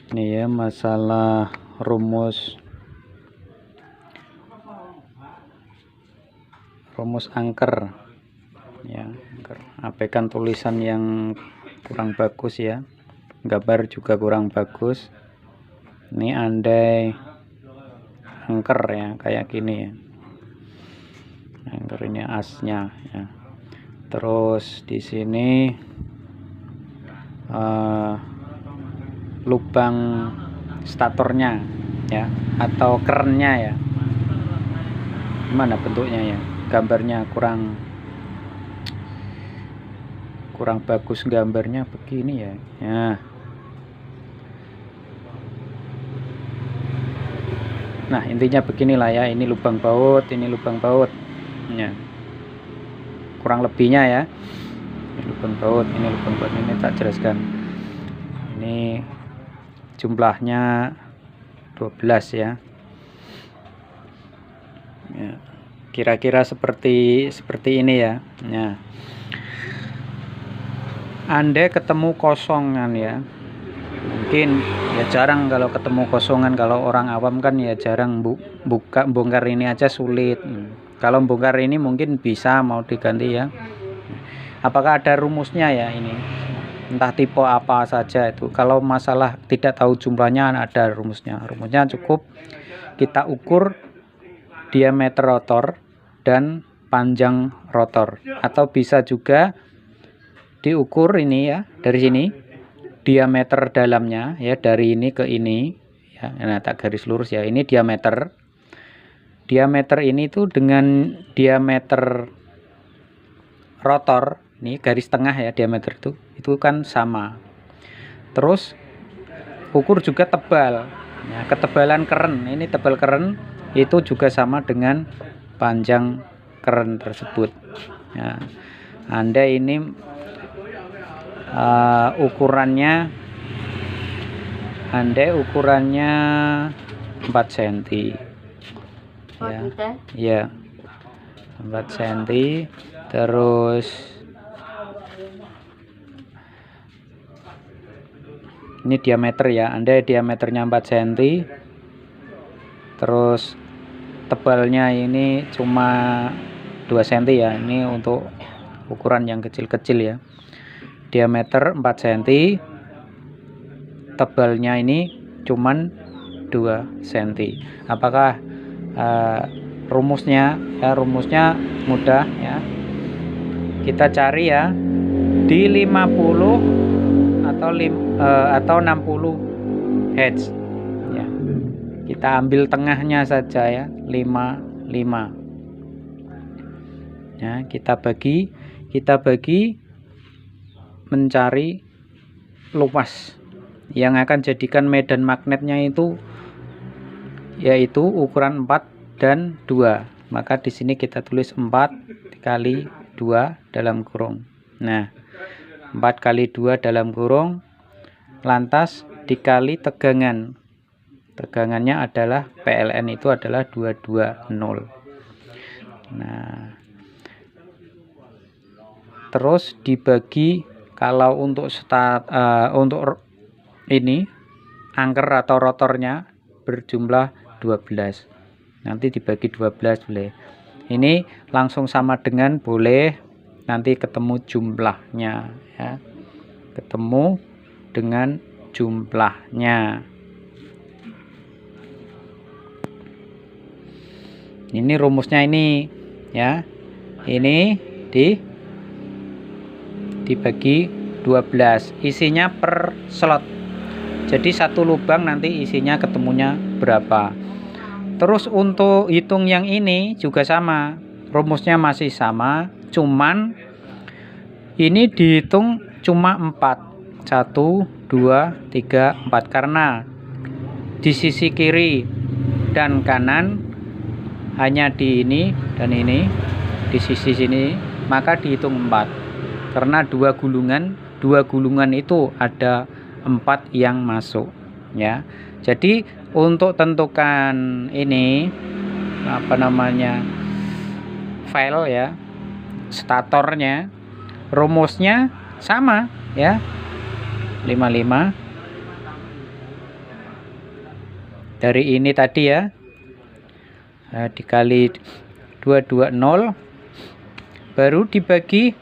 Ini ya masalah rumus angker ya, abaikan tulisan yang kurang bagus ya, gambar juga kurang bagus. Ini andai angker ya, kayak gini ya, angker ini asnya ya. Terus di sini lubang statornya ya, atau kerennya ya, gimana bentuknya ya, gambarnya kurang bagus, gambarnya begini ya. Nah intinya beginilah ya, ini lubang baut, ini lubang baut ya, kurang lebihnya ya. Ini lubang baut, ini lubang baut, ini tak jelaskan. Ini jumlahnya 12 ya. Kira-kira seperti ini ya. Andai ketemu kosongan ya, mungkin ya jarang kalau ketemu kosongan. Kalau orang awam kan ya jarang bongkar ini aja sulit. Kalau bongkar ini mungkin bisa, mau diganti ya. Apakah ada rumusnya ya ini? Entah tipe apa saja itu. Kalau masalah tidak tahu jumlahnya ada rumusnya. Rumusnya cukup kita ukur diameter rotor dan panjang rotor, atau bisa juga diukur ini ya, dari sini diameter dalamnya ya, dari ini ke ini ya. Nah tak garis lurus ya, ini diameter ini tuh dengan diameter rotor, ini garis tengah ya, diameter itu kan sama. Terus ukur juga tebal ya, ketebalan keren, ini tebal keren itu juga sama dengan panjang keren tersebut ya. Andai ini ukurannya 4 cm ya, 4 cm. Terus ini diameter ya, andai diameternya 4 cm, terus tebalnya ini cuma 2 cm ya, ini untuk ukuran yang kecil-kecil ya. Diameter 4 cm, tebalnya ini cuman 2 cm. Apakah rumusnya ya? Rumusnya mudah ya, kita cari ya di 50 atau 60 Hz ya. Kita ambil tengahnya saja ya, 55 ya. Kita bagi mencari luas yang akan jadikan medan magnetnya itu yaitu ukuran 4 dan 2. Maka di sini kita tulis 4 kali 2 dalam kurung. Nah 4 kali 2 dalam kurung, lantas dikali tegangan. Tegangannya adalah PLN itu adalah 220. Nah terus dibagi, kalau untuk ini angker atau rotornya berjumlah 12, nanti dibagi 12 boleh. Ini langsung sama dengan boleh, nanti ketemu jumlahnya ya, ketemu dengan jumlahnya. Ini rumusnya ini ya, ini dibagi 12, isinya per slot. Jadi satu lubang nanti isinya ketemunya berapa. Terus untuk hitung yang ini juga sama, rumusnya masih sama, cuman ini dihitung cuma 4. 1, 2, 3, 4, karena di sisi kiri dan kanan hanya di ini dan ini, di sisi sini, maka dihitung 4. Karena dua gulungan itu ada 4 yang masuk ya. Jadi untuk tentukan ini file ya, statornya, rumusnya sama ya, 55 dari ini tadi ya, dikali 220 baru dibagi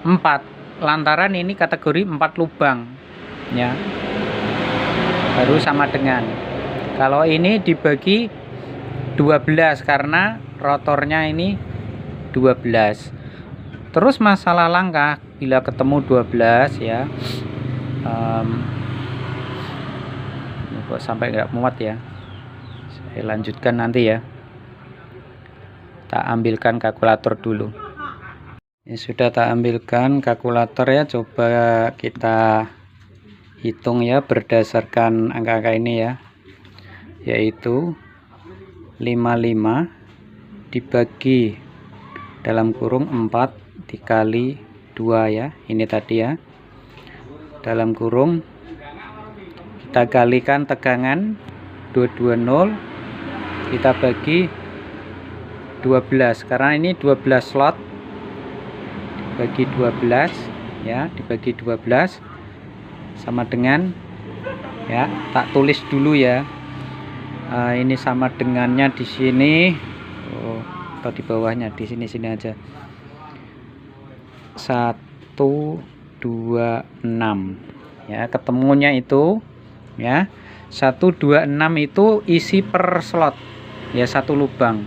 4, lantaran ini kategori 4 lubang ya, baru sama dengan. Kalau ini dibagi 12 karena rotornya ini 12. Terus masalah langkah bila ketemu 12 ya, kok sampai nggak muat ya, saya lanjutkan nanti ya. Tak ambilkan kalkulator dulu. Ini sudah tak ambilkan kalkulator ya, coba kita hitung ya berdasarkan angka-angka ini ya, yaitu 55 dibagi dalam kurung 4 dikali 2 ya, ini tadi ya, dalam kurung kita kalikan tegangan 220, kita bagi 12 karena ini 12 slot, dibagi 12 ya, dibagi 12 sama dengan ya, tak tulis dulu ya, ini sama dengannya di sini atau di bawahnya, di sini aja, 126 ya, ketemunya itu ya 126 itu isi per slot ya, satu lubang.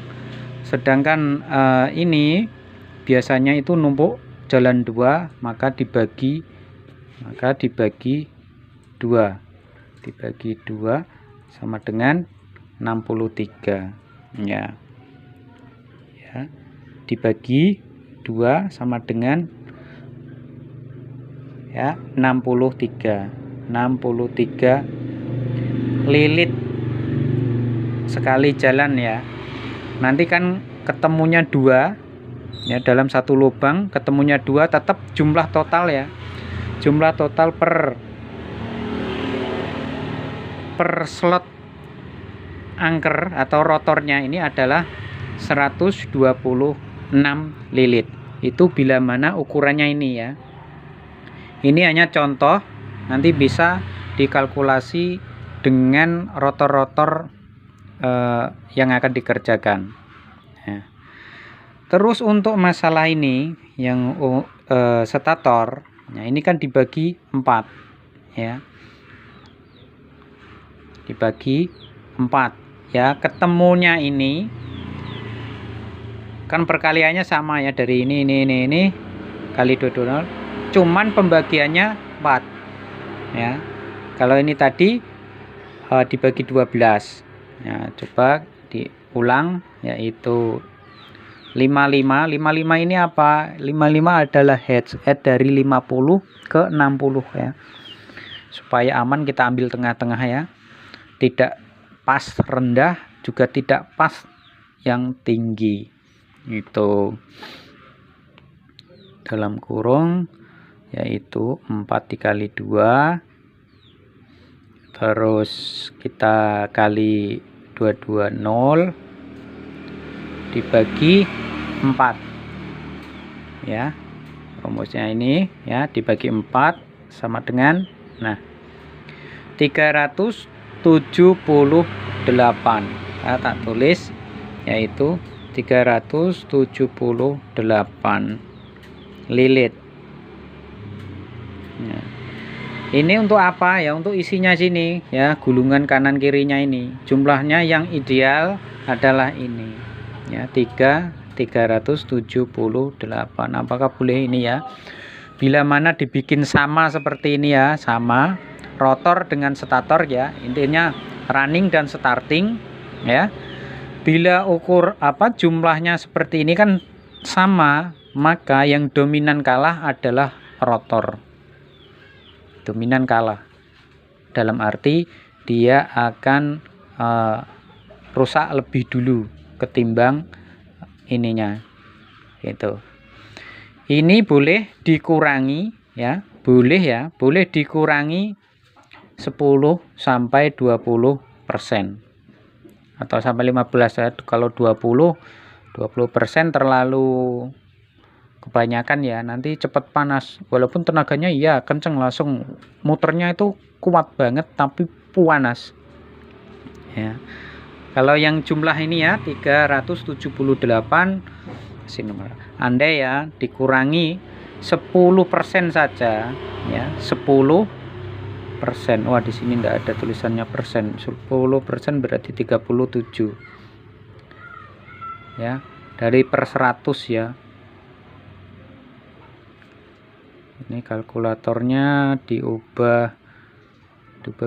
Sedangkan ini biasanya itu numpuk jalan 2, maka dibagi 2, dibagi 2 sama dengan 63 ya, dibagi 2 sama dengan ya 63 lilit sekali jalan ya. Nanti kan ketemunya 2 ya, dalam satu lubang ketemunya 2, tetap jumlah total ya, jumlah total per slot angker atau rotornya ini adalah 126 lilit. Itu bila mana ukurannya ini ya. Ini hanya contoh, nanti bisa dikalkulasi dengan rotor-rotor yang akan dikerjakan ya. Terus untuk masalah ini yang stator, nah ini kan dibagi 4 ya, dibagi 4 ya, ketemunya ini kan perkaliannya sama ya, dari ini kali 220, cuman pembagiannya 4 ya. Kalau ini tadi dibagi 12 ya, coba diulang, yaitu 55 ini apa? 55 adalah head dari 50 ke 60 ya, supaya aman kita ambil tengah-tengah ya, tidak pas rendah juga tidak pas yang tinggi. Itu dalam kurung yaitu 4 dikali 2, terus kita kali 220 dibagi 4 ya, rumusnya ini ya, dibagi 4 sama dengan 378. Saya tak tulis, yaitu 378 lilit ya. Ini untuk apa ya? Untuk isinya sini ya, gulungan kanan kirinya ini. Jumlahnya yang ideal adalah ini ya, 378. Apakah boleh ini ya? Bila mana dibikin sama seperti ini ya, sama rotor dengan stator ya, intinya running dan starting ya. Bila ukur jumlahnya seperti ini kan sama, maka yang dominan kalah adalah rotor. Dominan kalah dalam arti dia akan rusak lebih dulu ketimbang ininya gitu. Ini boleh dikurangi ya, boleh dikurangi 10 sampai 20% atau sampai 15 ya. Kalau 20% terlalu kebanyakan ya, nanti cepat panas, walaupun tenaganya iya kenceng, langsung muternya itu kuat banget tapi panas ya. Kalau yang jumlah ini ya 378 nomor. Andai ya dikurangi 10% saja ya, 10%. Wah, di sini enggak ada tulisannya persen. 10% berarti 37 ya, dari per 100 ya. Ini kalkulatornya diubah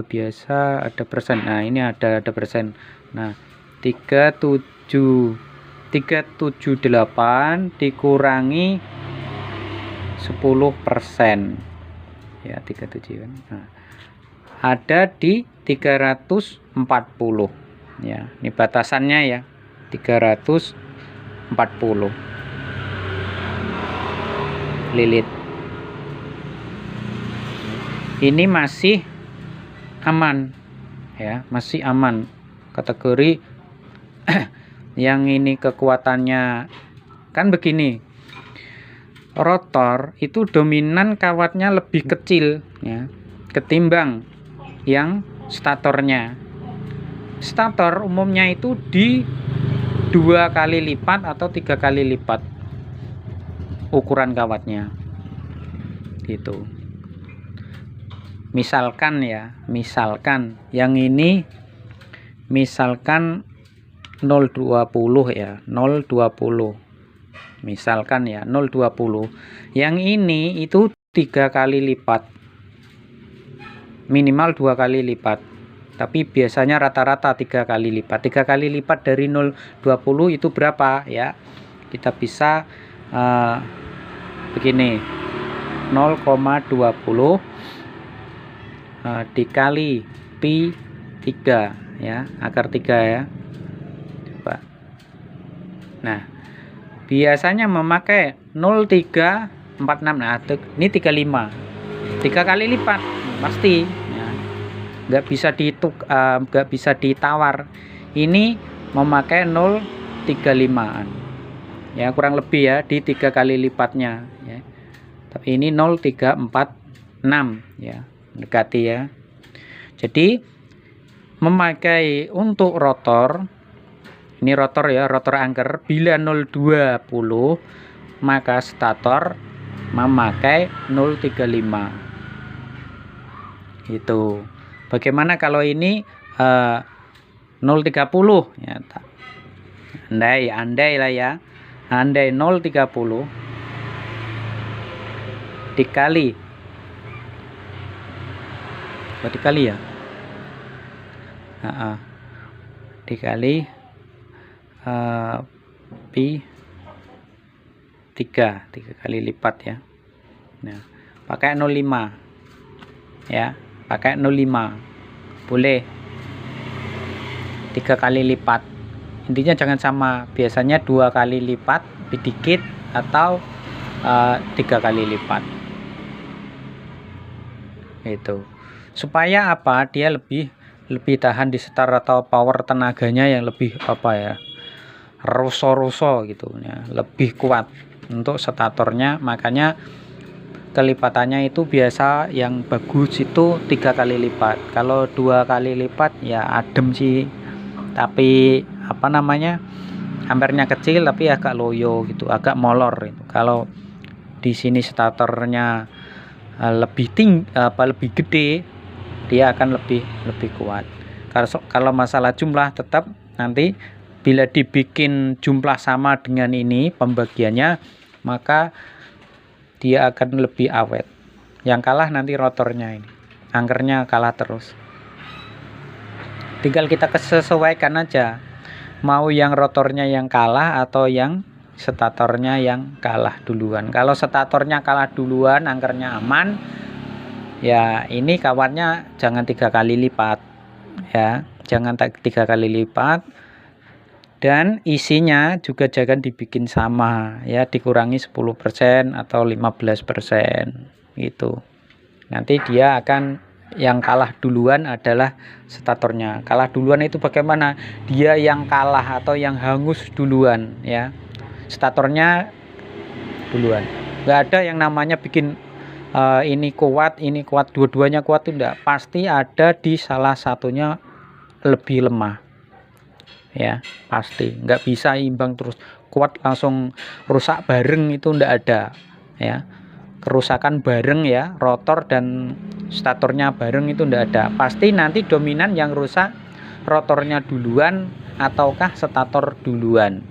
biasa, ada persen. Nah, ini ada persen. Nah, 378 dikurangi 10% ya, 37 kan. Nah, ada di 340 ya. Ini batasannya ya, 340 lilit. Ini masih aman ya, masih aman kategori. Yang ini kekuatannya kan begini, rotor itu dominan kawatnya lebih kecil ya ketimbang yang statornya. Stator umumnya itu di 2 kali lipat atau 3 kali lipat ukuran kawatnya gitu. Misalkan ya, misalkan yang ini misalkan 0,20 ya, 0,20 misalkan ya, 0,20. Yang ini itu 3 kali lipat, minimal 2 kali lipat, tapi biasanya rata-rata 3 kali lipat. 3 kali lipat dari 0,20 itu berapa ya? Kita bisa begini, 0,20 dikali pi 3 ya, akar 3 ya. Coba. Nah, biasanya memakai 0,346. Nah, ini 35. 3 kali lipat pasti ya. Nggak bisa dihitung, nggak bisa ditawar. Ini memakai 0,35an ya, kurang lebih ya, di 3 kali lipatnya ya. Tapi ini 0,346 ya, dekati ya. Jadi memakai untuk rotor, ini rotor ya, rotor angker, bila 0,20 maka stator memakai 0,35 itu. Bagaimana kalau ini 0,30 ya, andai lah ya, andai 0,30 dikali ya, dikali pi 3 kali lipat ya. Nah, pakai 0,5 ya, pakai 0,5 boleh 3 kali lipat. Intinya jangan sama, biasanya 2 kali lipat sedikit atau 3 kali lipat itu, supaya apa, dia lebih tahan di setar atau power tenaganya yang lebih apa ya, ruso gitu ya, lebih kuat untuk statornya. Makanya kelipatannya itu biasa yang bagus itu 3 kali lipat. Kalau 2 kali lipat ya adem sih, tapi apa namanya, ampernya kecil tapi agak loyo gitu, agak molor itu. Kalau di sini statornya lebih tinggi, lebih gede, dia akan lebih kuat. Kalau masalah jumlah, tetap nanti bila dibikin jumlah sama dengan ini pembagiannya, maka dia akan lebih awet. Yang kalah nanti rotornya, ini angkernya kalah terus. Tinggal kita sesuaikan aja, mau yang rotornya yang kalah atau yang statornya yang kalah duluan. Kalau statornya kalah duluan, angkernya aman ya, ini kawatnya jangan 3 kali lipat ya, jangan 3 kali lipat. Dan isinya juga jangan dibikin sama ya, dikurangi 10% atau 15% gitu. Nanti dia akan, yang kalah duluan adalah statornya. Kalah duluan itu bagaimana? Dia yang kalah atau yang hangus duluan ya, statornya duluan. Nggak ada yang namanya bikin ini kuat, dua-duanya kuat, itu enggak. Pasti ada di salah satunya lebih lemah ya, pasti nggak bisa imbang terus kuat langsung rusak bareng, itu ndak ada ya. Kerusakan bareng ya, rotor dan statornya bareng itu ndak ada, pasti nanti dominan yang rusak rotornya duluan ataukah stator duluan.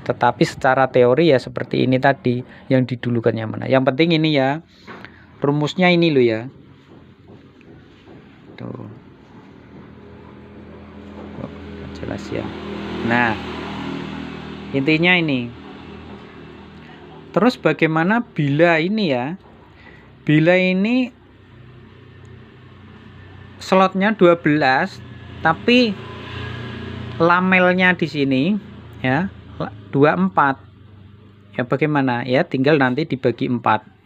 Tetapi secara teori ya seperti ini tadi, yang didulukan yang mana. Yang penting ini ya, rumusnya ini loh ya. Tuh. Oh, jelas ya. Nah, intinya ini. Terus bagaimana bila ini ya? Bila ini slotnya 12 tapi lamelnya di sini ya 24. Ya bagaimana? Ya tinggal nanti dibagi 4.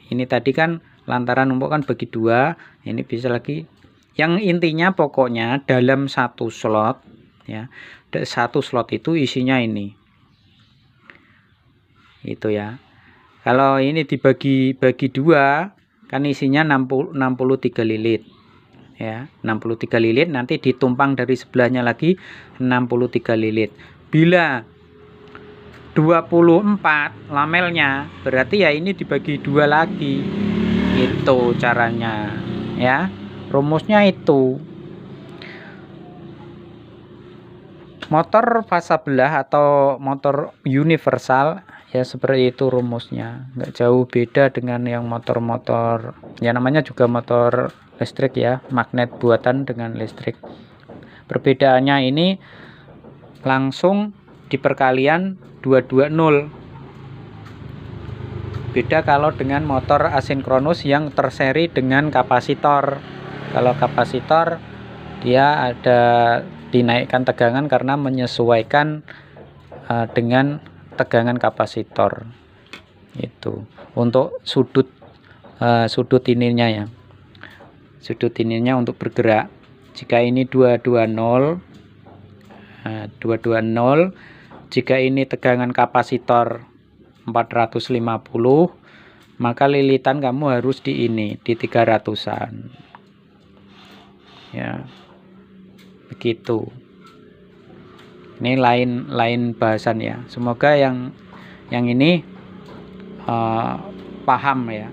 Ini tadi kan lantaran numpuk kan bagi 2, ini bisa lagi. Yang intinya pokoknya dalam satu slot ya, satu slot itu isinya ini. Itu ya. Kalau ini dibagi 2 kan isinya 63 lilit. Ya, 63 lilit, nanti ditumpang dari sebelahnya lagi 63 lilit. Bila 24 lamelnya, berarti ya ini dibagi 2 lagi. Itu caranya ya. Rumusnya itu. Motor fasa belah atau motor universal ya seperti itu rumusnya. Nggak jauh beda dengan yang motor-motor ya, namanya juga motor listrik ya, magnet buatan dengan listrik. Perbedaannya ini langsung di perkalian 220. Beda kalau dengan motor asinkronus yang terseri dengan kapasitor. Kalau kapasitor dia ada dinaikkan tegangan karena menyesuaikan dengan tegangan kapasitor. Itu untuk sudut ininya ya. Sudut ininya untuk bergerak. Jika ini 220, jika ini tegangan kapasitor 450, maka lilitan kamu harus di 300-an. Ya. Begitu. Ini lain bahasan ya. Semoga yang ini paham ya.